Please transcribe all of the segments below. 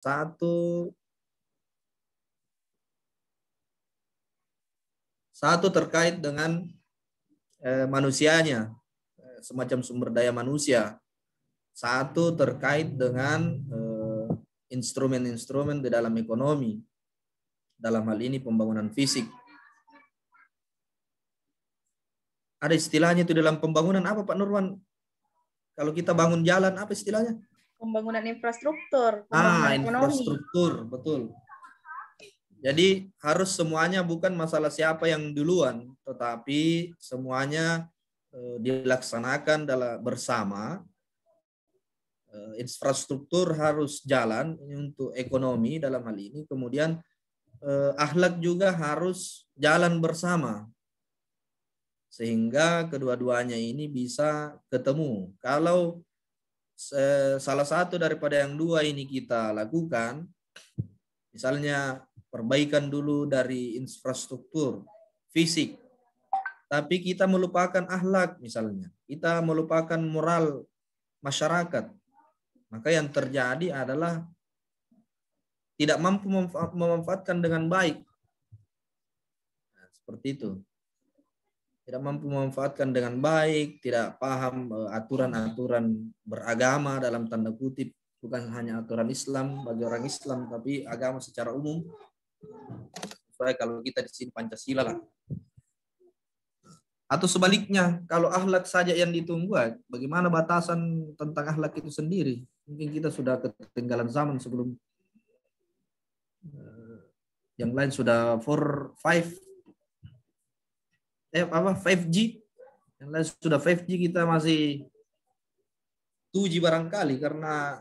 Satu terkait dengan manusianya, semacam sumber daya manusia. Satu terkait dengan instrumen-instrumen di dalam ekonomi, dalam hal ini pembangunan fisik. Ada istilahnya itu dalam pembangunan apa Pak Nurwan? Kalau kita bangun jalan apa istilahnya? Pembangunan infrastruktur, pembangunan ekonomi. Infrastruktur, betul. Jadi harus semuanya bukan masalah siapa yang duluan, tetapi semuanya dilaksanakan bersama. Infrastruktur harus jalan untuk ekonomi dalam hal ini, kemudian akhlak juga harus jalan bersama sehingga kedua-duanya ini bisa ketemu. Kalau salah satu daripada yang dua ini kita lakukan, misalnya perbaikan dulu dari infrastruktur fisik, tapi kita melupakan akhlak misalnya, kita melupakan moral masyarakat, maka yang terjadi adalah tidak mampu memanfaatkan dengan baik. Nah, seperti itu. Tidak mampu memanfaatkan dengan baik, tidak paham aturan-aturan beragama dalam tanda kutip, bukan hanya aturan Islam bagi orang Islam, tapi agama secara umum. Supaya kalau kita di sini Pancasila lah. Atau sebaliknya, kalau akhlak saja yang ditunggu, bagaimana batasan tentang akhlak itu sendiri? Mungkin kita sudah ketinggalan zaman sebelum yang lain sudah 5G. Yang lain sudah 5G, kita masih 2G barangkali karena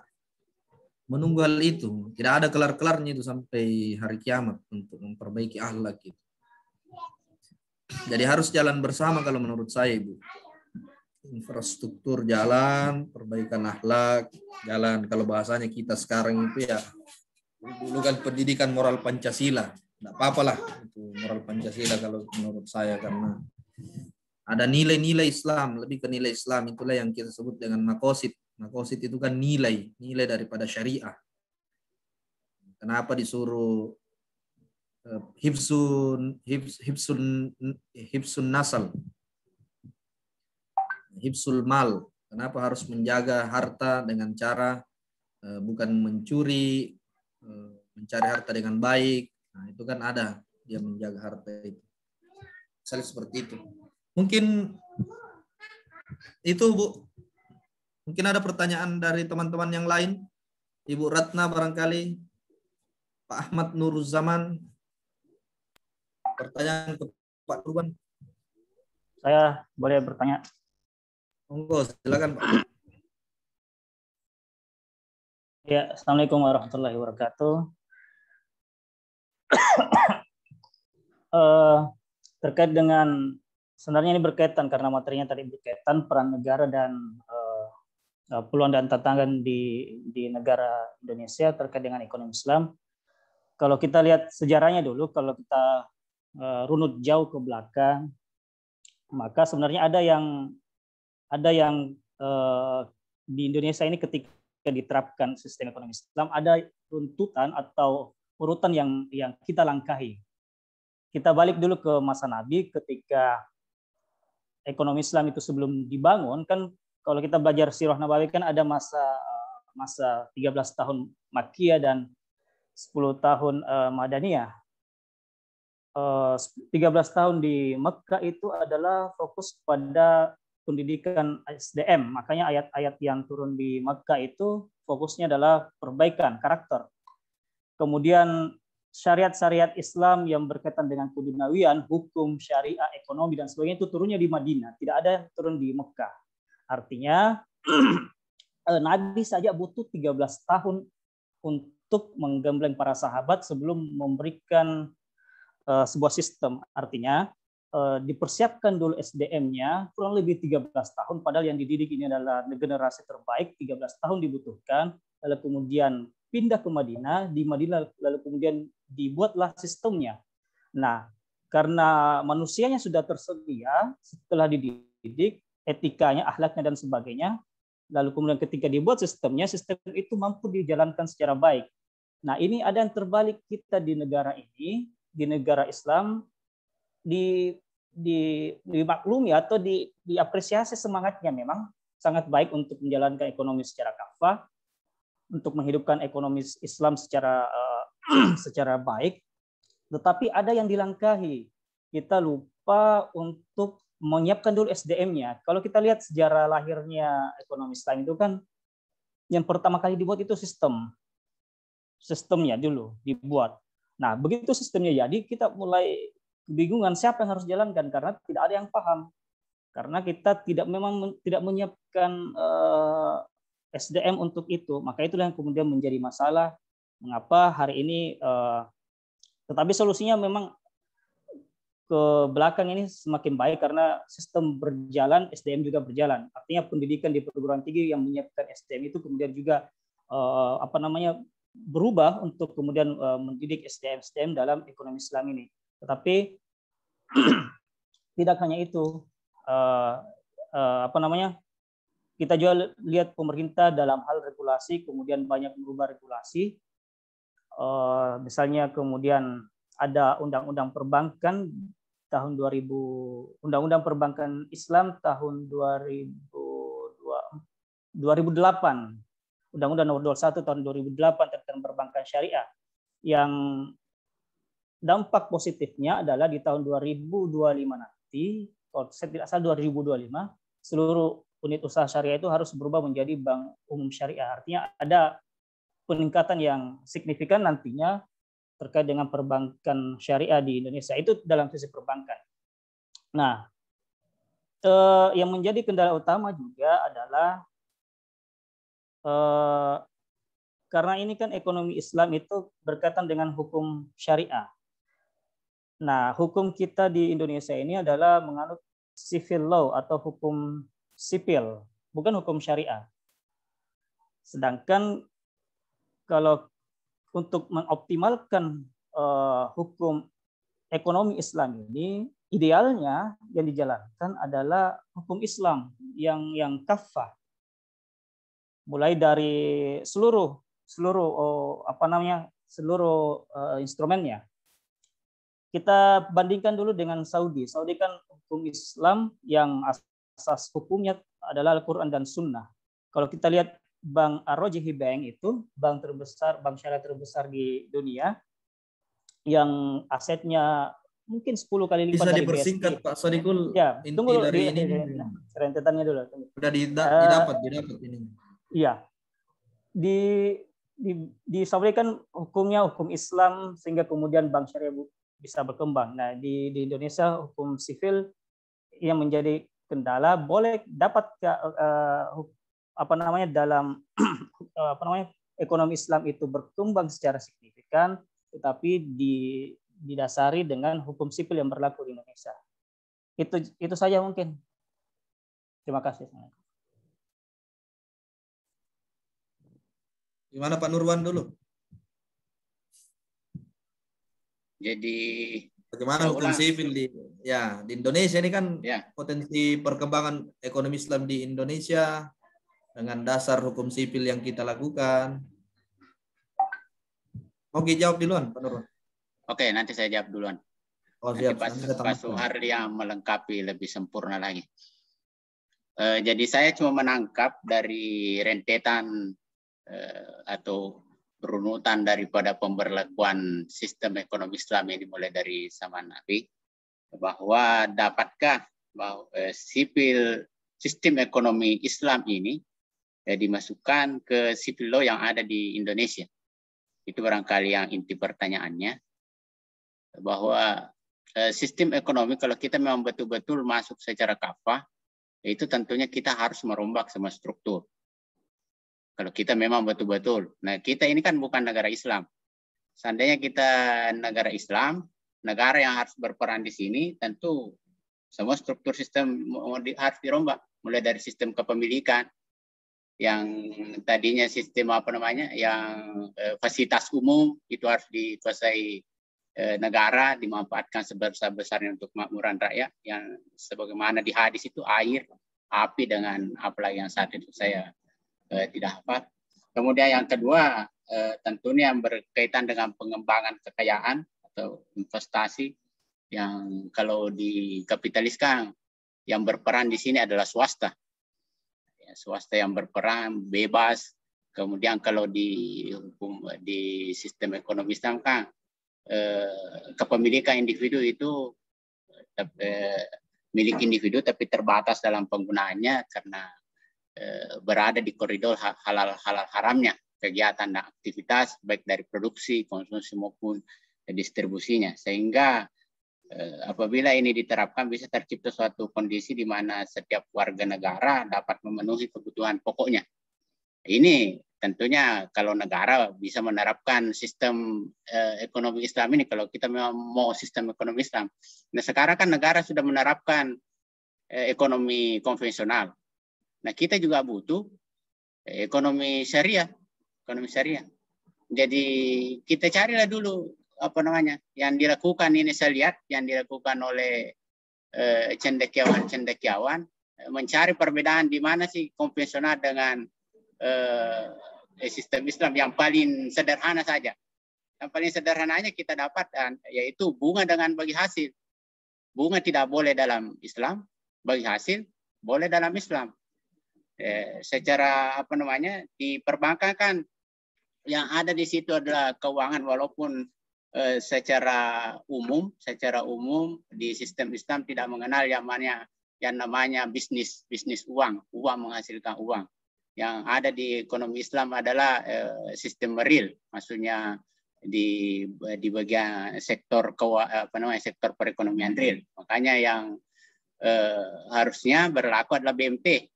menunggu hal itu. Tidak ada kelar-kelarnya itu sampai hari kiamat untuk memperbaiki akhlak itu. Jadi harus jalan bersama kalau menurut saya, Ibu. Infrastruktur jalan, perbaikan akhlak jalan. Kalau bahasanya kita sekarang itu ya, dulu kan pendidikan moral Pancasila. Tidak apa-apalah itu moral Pancasila kalau menurut saya, karena ada nilai-nilai Islam, lebih ke nilai Islam. Itulah yang kita sebut dengan makosid. Makosid itu kan nilai daripada syariah. Kenapa disuruh hibsun nasal, hibsul mal. Kenapa harus menjaga harta dengan cara bukan mencuri, mencari harta dengan baik. Nah, itu kan ada dia menjaga harta itu. Misalnya seperti itu. Mungkin itu, Bu. Mungkin ada pertanyaan dari teman-teman yang lain. Ibu Ratna barangkali, Pak Ahmad Nuruzzaman. Pertanyaan ke Pak Nurwan. Saya boleh bertanya? Monggo, silakan Pak. Ya, Assalamualaikum warahmatullahi wabarakatuh. Terkait dengan, sebenarnya ini berkaitan karena materinya tadi berkaitan peran negara dan peluang dan tantangan di negara Indonesia terkait dengan ekonomi Islam. Kalau kita lihat sejarahnya dulu, kalau kita runut jauh ke belakang, maka sebenarnya ada yang di Indonesia ini ketika diterapkan sistem ekonomi Islam ada runtutan atau urutan yang kita langkahi. Kita balik dulu ke masa Nabi ketika ekonomi Islam itu sebelum dibangun, kan kalau kita belajar sirah Nabawi kan ada masa 13 tahun Makkiyah dan 10 tahun Madaniyah. 13 tahun di Mekah itu adalah fokus pada pendidikan SDM. Makanya ayat-ayat yang turun di Mekah itu fokusnya adalah perbaikan karakter. Kemudian syariat-syariat Islam yang berkaitan dengan keduniawian, hukum, syariah, ekonomi, dan sebagainya itu turunnya di Madinah. Tidak ada yang turun di Mekah. Artinya Nabi saja butuh 13 tahun untuk menggembleng para sahabat sebelum memberikan sebuah sistem. Artinya dipersiapkan dulu SDM-nya kurang lebih 13 tahun, padahal yang dididik ini adalah generasi terbaik. 13 tahun dibutuhkan, lalu kemudian pindah ke Madinah, di Madinah lalu kemudian dibuatlah sistemnya. Nah, karena manusianya sudah tersedia setelah dididik, etikanya, akhlaknya dan sebagainya, lalu kemudian ketika dibuat sistemnya, sistem itu mampu dijalankan secara baik. Nah, ini ada yang terbalik kita di negara ini, di negara Islam, dimaklumi atau diapresiasi semangatnya memang sangat baik untuk menjalankan ekonomi secara kafah, untuk menghidupkan ekonomi Islam secara baik, tetapi ada yang dilangkahi. Kita lupa untuk menyiapkan dulu SDM-nya. Kalau kita lihat sejarah lahirnya ekonomi Islam itu kan yang pertama kali dibuat itu sistemnya dulu dibuat. Nah, begitu sistemnya jadi, kita mulai kebingungan siapa yang harus jalankan karena tidak ada yang paham. Karena kita tidak menyiapkan SDM untuk itu. Maka itulah yang kemudian menjadi masalah mengapa hari ini tetapi solusinya memang ke belakang ini semakin baik karena sistem berjalan, SDM juga berjalan. Artinya pendidikan di perguruan tinggi yang menyiapkan SDM itu kemudian juga berubah untuk kemudian mendidik SDM dalam ekonomi Islam ini. Tetapi tidak hanya itu, kita juga lihat pemerintah dalam hal regulasi kemudian banyak merubah regulasi. Misalnya kemudian ada undang-undang perbankan tahun 2000, undang-undang perbankan Islam tahun 2008. Undang-Undang Nomor 21 tahun 2008 tentang perbankan syariah, yang dampak positifnya adalah di tahun 2025 nanti, kalau saya tidak salah 2025, seluruh unit usaha syariah itu harus berubah menjadi bank umum syariah. Artinya ada peningkatan yang signifikan nantinya terkait dengan perbankan syariah di Indonesia. Itu dalam sisi perbankan. Nah, yang menjadi kendala utama juga adalah karena ini kan ekonomi Islam itu berkaitan dengan hukum syariah. Nah, hukum kita di Indonesia ini adalah menganut civil law atau hukum sipil, bukan hukum syariah. Sedangkan kalau untuk mengoptimalkan hukum ekonomi Islam ini, idealnya yang dijalankan adalah hukum Islam yang kafah. Mulai dari seluruh instrumennya. Kita bandingkan dulu dengan Saudi. Saudi kan hukum Islam yang asas hukumnya adalah Al-Quran dan Sunnah. Kalau kita lihat Bank Ar-Rajihi Bank itu bank syariah terbesar di dunia yang asetnya mungkin 10 kali lipat dari BSI. Bisa dipersingkat Pak Sodikul. Ya, tunggu dari ini. rentetannya dulu. Sudah didapat ini. Iya. Di Saudi kan hukumnya hukum Islam sehingga kemudian bank syariah bisa berkembang. Nah, di Indonesia hukum sivil yang menjadi kendala boleh dapat dalam ekonomi Islam itu berkembang secara signifikan, tetapi didasari dengan hukum sipil yang berlaku di Indonesia. Itu saja mungkin. Terima kasih. Gimana Pak Nurwan dulu? Jadi bagaimana hukum sivil di Indonesia ini kan potensi perkembangan ekonomi Islam di Indonesia dengan dasar hukum sipil yang kita lakukan. Oke, jawab duluan Pak Nurwan. Oke, nanti saya jawab duluan. Oh, siap. Pak Suharli yang melengkapi lebih sempurna lagi. Jadi saya cuma menangkap dari rentetan atau berunutan daripada pemberlakuan sistem ekonomi Islam ini mulai dari zaman Nabi, bahwa dapatkah sistem ekonomi Islam ini dimasukkan ke civil law yang ada di Indonesia. Itu barangkali yang inti pertanyaannya, bahwa sistem ekonomi kalau kita memang betul-betul masuk secara kafah, itu tentunya kita harus merombak semua struktur. Kalau kita memang betul-betul. Nah, kita ini kan bukan negara Islam. Seandainya kita negara Islam, negara yang harus berperan di sini, tentu semua struktur sistem harus dirombak. Mulai dari sistem kepemilikan, yang tadinya sistem yang fasilitas umum, itu harus dikuasai negara, dimanfaatkan sebesar-besarnya untuk makmuran rakyat, yang sebagaimana di hadis itu air, api, dengan apalagi yang saat itu saya tidak hafal. Kemudian yang kedua, tentunya yang berkaitan dengan pengembangan kekayaan atau investasi yang kalau dikapitaliskan, yang berperan di sini adalah swasta. Ya, swasta yang berperan bebas. Kemudian kalau di sistem ekonomi Islam kan kepemilikan individu itu milik individu tapi terbatas dalam penggunaannya karena berada di koridor halal haramnya kegiatan dan aktivitas baik dari produksi, konsumsi maupun distribusinya, sehingga apabila ini diterapkan bisa tercipta suatu kondisi di mana setiap warga negara dapat memenuhi kebutuhan pokoknya. Ini tentunya kalau negara bisa menerapkan sistem ekonomi Islam ini, kalau kita memang mau sistem ekonomi Islam. Nah sekarang kan negara sudah menerapkan ekonomi konvensional. Nah kita juga butuh ekonomi syariah. Jadi kita carilah dulu apa namanya yang dilakukan ini, saya lihat yang dilakukan oleh cendekiawan mencari perbedaan di mana sih konvensional dengan sistem Islam yang paling sederhana saja. Yang paling sederhananya kita dapatkan yaitu bunga dengan bagi hasil. Bunga tidak boleh dalam Islam, bagi hasil boleh dalam Islam. Secara apa namanya di perbankan kan yang ada di situ adalah keuangan, walaupun secara umum di sistem Islam tidak mengenal yang namanya bisnis uang menghasilkan uang. Yang ada di ekonomi Islam adalah sistem real, maksudnya di bagian sektor sektor perekonomian real. Makanya yang harusnya berlaku adalah BMT.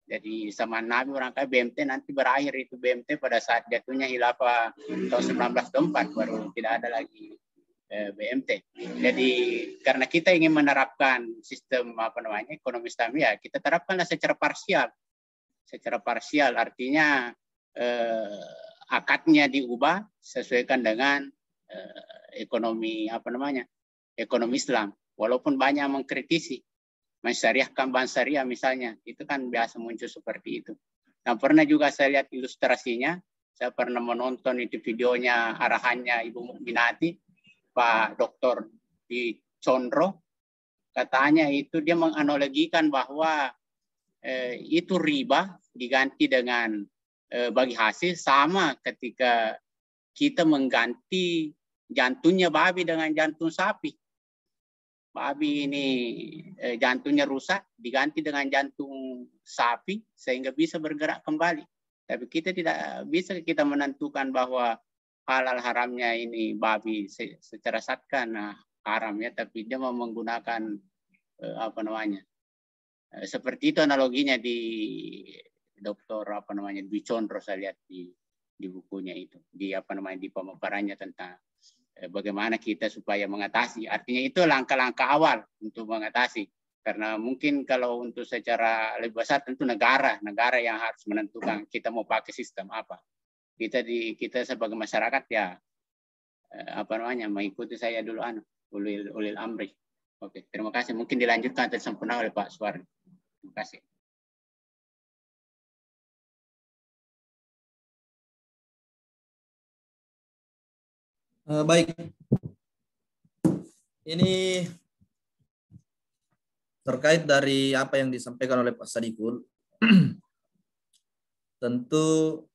Jadi zaman Nabi barangkali BMT nanti berakhir, itu BMT pada saat jatuhnya khilafah tahun 1924 baru tidak ada lagi BMT. Jadi karena kita ingin menerapkan sistem ekonomi Islam, ya kita terapkanlah secara parsial. Secara parsial artinya akadnya diubah sesuaikan dengan ekonomi ekonomi Islam. Walaupun banyak mengkritisi mensyariahkan bank syariah misalnya, itu kan biasa muncul seperti itu. Dan pernah juga saya lihat ilustrasinya, saya pernah menonton itu videonya, arahannya Ibu Mukminati, Pak Dr. Di Condro, katanya itu dia menganalogikan bahwa itu riba diganti dengan bagi hasil, sama ketika kita mengganti jantungnya babi dengan jantung sapi. Babi ini jantungnya rusak, diganti dengan jantung sapi sehingga bisa bergerak kembali. Tapi kita tidak bisa kita menentukan bahwa halal haramnya ini babi secara satkan haram ya, tapi dia mau menggunakan seperti itu analoginya di Dr. Dwi Condro, saya lihat di bukunya itu, di pemaparannya tentang bagaimana kita supaya mengatasi. Artinya itu langkah-langkah awal untuk mengatasi. Karena mungkin kalau untuk secara lebih besar tentu negara yang harus menentukan kita mau pakai sistem apa. Kita sebagai masyarakat ya mengikuti saya dulu ulil amri. Oke, terima kasih. Mungkin dilanjutkan atau sempurna oleh Pak Suwardi. Terima kasih. Baik, ini terkait dari apa yang disampaikan oleh Pak Sadikul. Tentu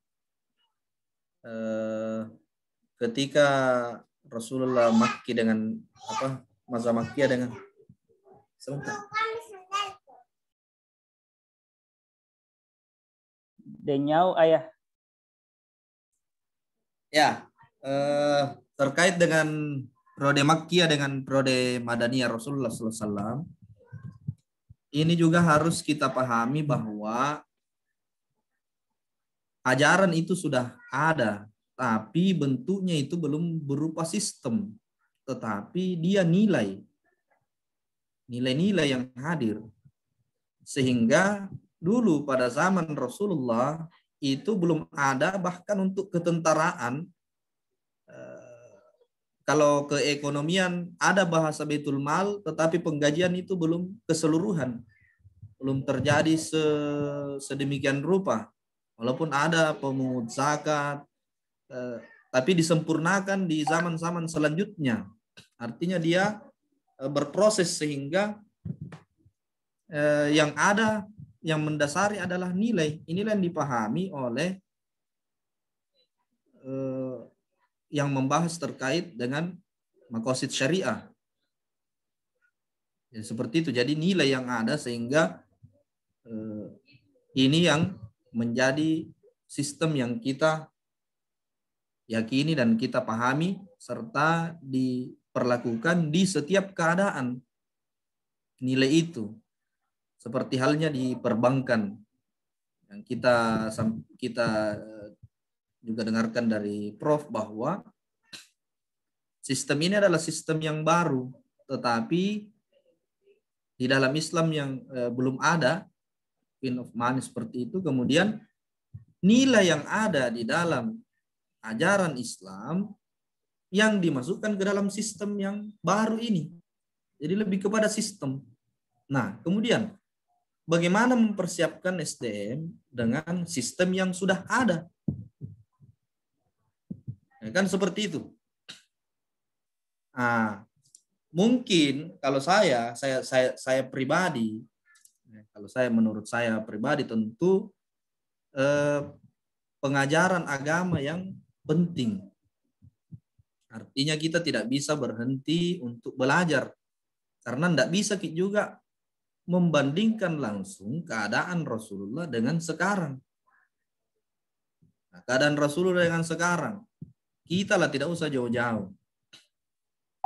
ketika Rasulullah Makki dengan masa Makkiyah dengan sebentar. Denyau ayah. Ya, terkait dengan periode Makkiyah dengan periode Madaniyah Rasulullah SAW, ini juga harus kita pahami bahwa ajaran itu sudah ada, tapi bentuknya itu belum berupa sistem, tetapi dia nilai-nilai yang hadir. Sehingga dulu pada zaman Rasulullah itu belum ada, bahkan untuk ketentaraan. Kalau keekonomian ada bahasa Baitul Mal, tetapi penggajian itu belum keseluruhan, belum terjadi sedemikian rupa. Walaupun ada pemungut zakat, tapi disempurnakan di zaman-zaman selanjutnya. Artinya dia berproses sehingga yang ada, yang mendasari adalah nilai. Inilah yang dipahami oleh yang membahas terkait dengan maqasid syariah. Ya, seperti itu. Jadi nilai yang ada sehingga ini yang menjadi sistem yang kita yakini dan kita pahami serta diperlakukan di setiap keadaan. Nilai itu seperti halnya di perbankan yang kita juga dengarkan dari Prof bahwa sistem ini adalah sistem yang baru, tetapi di dalam Islam yang belum ada queen of money seperti itu. Kemudian nilai yang ada di dalam ajaran Islam yang dimasukkan ke dalam sistem yang baru ini. Jadi lebih kepada sistem. Nah, kemudian bagaimana mempersiapkan SDM dengan sistem yang sudah ada? Ya, kan seperti itu. Nah, mungkin kalau saya pribadi, kalau saya menurut saya pribadi tentu pengajaran agama yang penting. Artinya kita tidak bisa berhenti untuk belajar karena tidak bisa juga membandingkan langsung keadaan Rasulullah dengan sekarang. Nah, keadaan Rasulullah dengan sekarang, kita lah tidak usah jauh-jauh.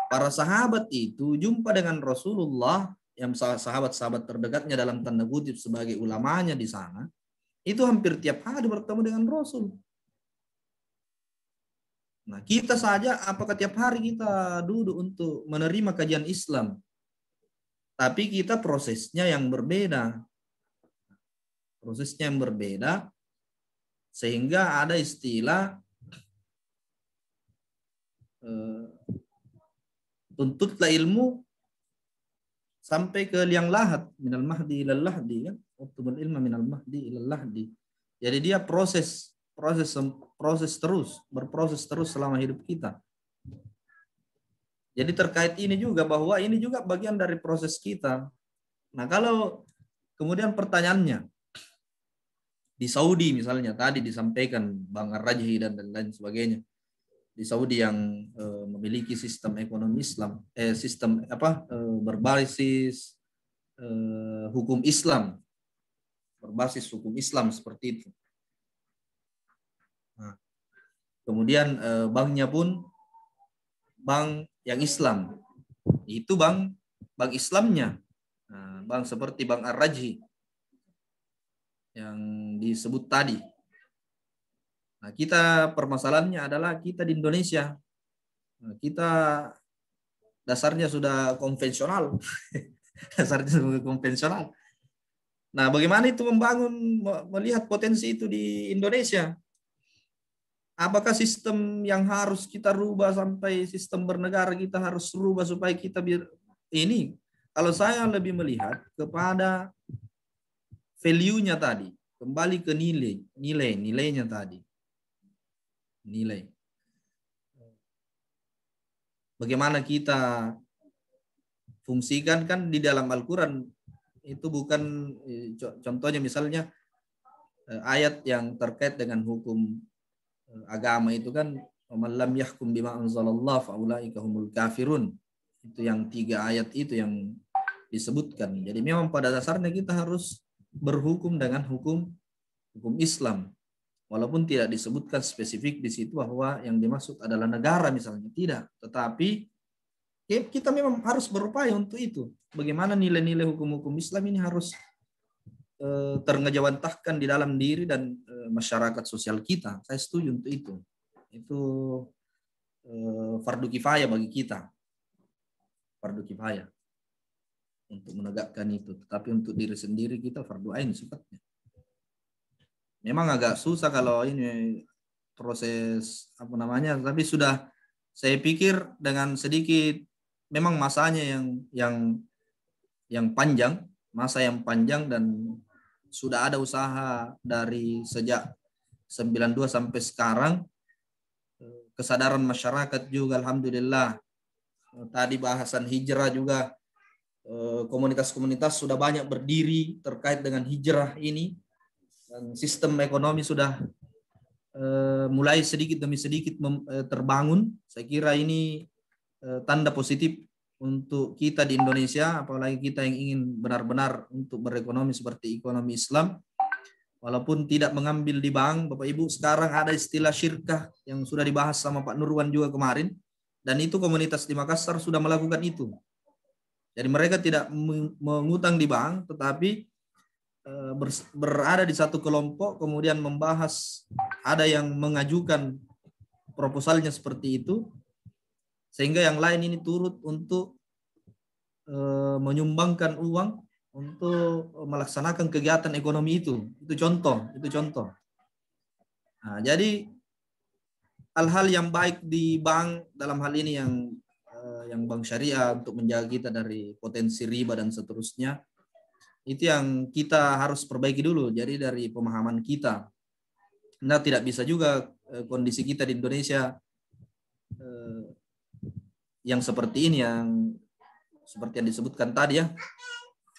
Para sahabat itu jumpa dengan Rasulullah, yang sahabat-sahabat terdekatnya dalam tanda kutip sebagai ulamanya di sana, itu hampir tiap hari bertemu dengan Rasul. Nah, kita saja apakah tiap hari kita duduk untuk menerima kajian Islam? Tapi kita prosesnya yang berbeda. Prosesnya yang berbeda sehingga ada istilah tuntutlah ilmu sampai ke liang lahat, minal mahdi ilal lahdi, kan? Uktubul ilma minal mahdi ilal lahdi. Jadi dia proses terus, berproses terus selama hidup kita. Jadi terkait ini juga bahwa ini juga bagian dari proses kita. Nah, kalau kemudian pertanyaannya di Saudi misalnya tadi disampaikan Bang Ar-Rajhi dan lain sebagainya. Di Saudi yang memiliki sistem ekonomi Islam, berbasis hukum Islam, berbasis hukum Islam seperti itu. Nah, kemudian banknya pun bank yang Islam, itu bank Islamnya, nah, bank seperti Bang Ar-Rajhi yang disebut tadi. Nah, kita permasalahannya adalah kita di Indonesia, kita dasarnya sudah konvensional, dasarnya sudah konvensional. Nah, bagaimana itu melihat potensi itu di Indonesia? Apakah sistem yang harus kita rubah sampai sistem bernegara kita harus rubah supaya kita ini? Kalau saya lebih melihat kepada value-nya tadi, kembali ke nilainya tadi. Nilai. Bagaimana kita fungsikan kan di dalam Al-Quran itu bukan contohnya misalnya ayat yang terkait dengan hukum agama itu kan man lam yahkum bima anzalallah faulaika humul kafirun. Itu yang 3 ayat itu yang disebutkan. Jadi memang pada dasarnya kita harus berhukum dengan hukum Islam. Walaupun tidak disebutkan spesifik di situ bahwa yang dimaksud adalah negara misalnya, tidak. Tetapi kita memang harus berupaya untuk itu. Bagaimana nilai-nilai hukum-hukum Islam ini harus terngejawantahkan di dalam diri dan masyarakat sosial kita. Saya setuju untuk itu. Itu fardu kifayah bagi kita. Fardu kifayah untuk menegakkan itu. Tetapi untuk diri sendiri kita fardu ain sifatnya. Memang agak susah kalau ini proses tapi sudah saya pikir dengan sedikit memang masanya yang panjang, masa yang panjang dan sudah ada usaha dari sejak 92 sampai sekarang kesadaran masyarakat juga alhamdulillah. Tadi bahasan hijrah juga, komunitas-komunitas sudah banyak berdiri terkait dengan hijrah ini, dan sistem ekonomi sudah mulai sedikit demi sedikit terbangun. Saya kira ini tanda positif untuk kita di Indonesia, apalagi kita yang ingin benar-benar untuk berekonomi seperti ekonomi Islam. Walaupun tidak mengambil di bank, Bapak Ibu, sekarang ada istilah syirkah yang sudah dibahas sama Pak Nurwan juga kemarin, dan itu komunitas di Makassar sudah melakukan itu. Jadi mereka tidak mengutang di bank, tetapi berada di satu kelompok, kemudian membahas, ada yang mengajukan proposalnya seperti itu, sehingga yang lain ini turut untuk menyumbangkan uang untuk melaksanakan kegiatan ekonomi itu. Itu contoh. Nah, jadi hal-hal yang baik di bank dalam hal ini yang bank syariah untuk menjaga kita dari potensi riba dan seterusnya, itu yang kita harus perbaiki dulu. Jadi dari pemahaman kita. Nah, tidak bisa juga kondisi kita di Indonesia yang seperti ini, yang seperti yang disebutkan tadi ya,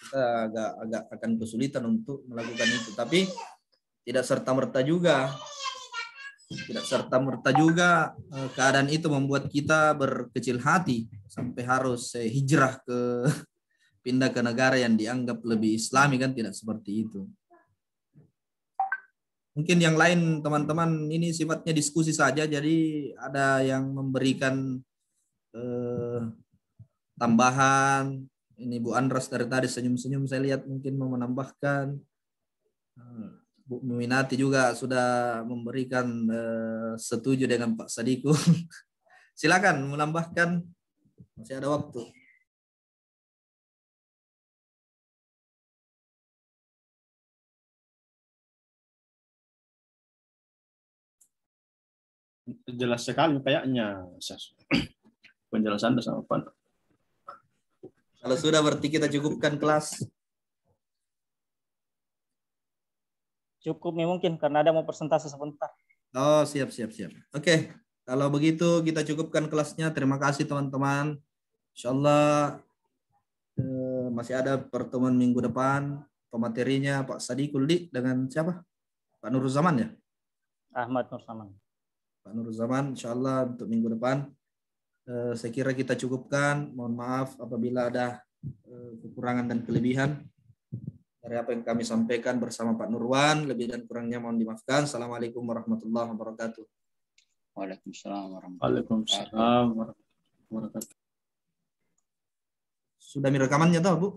kita agak akan kesulitan untuk melakukan itu. Tapi tidak serta-merta juga keadaan itu membuat kita berkecil hati sampai harus hijrah pindah ke negara yang dianggap lebih Islami, kan tidak seperti itu. Mungkin yang lain teman-teman ini sifatnya diskusi saja, jadi ada yang memberikan tambahan. Ini Bu Andras dari tadi senyum-senyum, saya lihat mungkin mau menambahkan. Bu Minati juga sudah memberikan setuju dengan Pak Sadiku. Silakan menambahkan, masih ada waktu. Jelas sekali kayaknya penjelasan sama Pak. Kalau sudah berarti kita cukupkan kelas. Cukup nih mungkin karena ada mau presentasi sebentar. Oh, siap. Oke, kalau begitu kita cukupkan kelasnya. Terima kasih teman-teman. Insyaallah masih ada pertemuan minggu depan. Pematerinya Pak Sadikul dengan siapa? Pak Nur Zaman ya? Ahmad Nur Zaman. Pak Nur Zaman, insyaallah untuk minggu depan. Saya kira kita cukupkan. Mohon maaf apabila ada kekurangan dan kelebihan dari apa yang kami sampaikan bersama Pak Nurwan. Lebih dan kurangnya mohon dimaafkan. Assalamualaikum warahmatullahi wabarakatuh. Waalaikumsalam warahmatullahi wabarakatuh. Sudah rekamannya tahu Bu?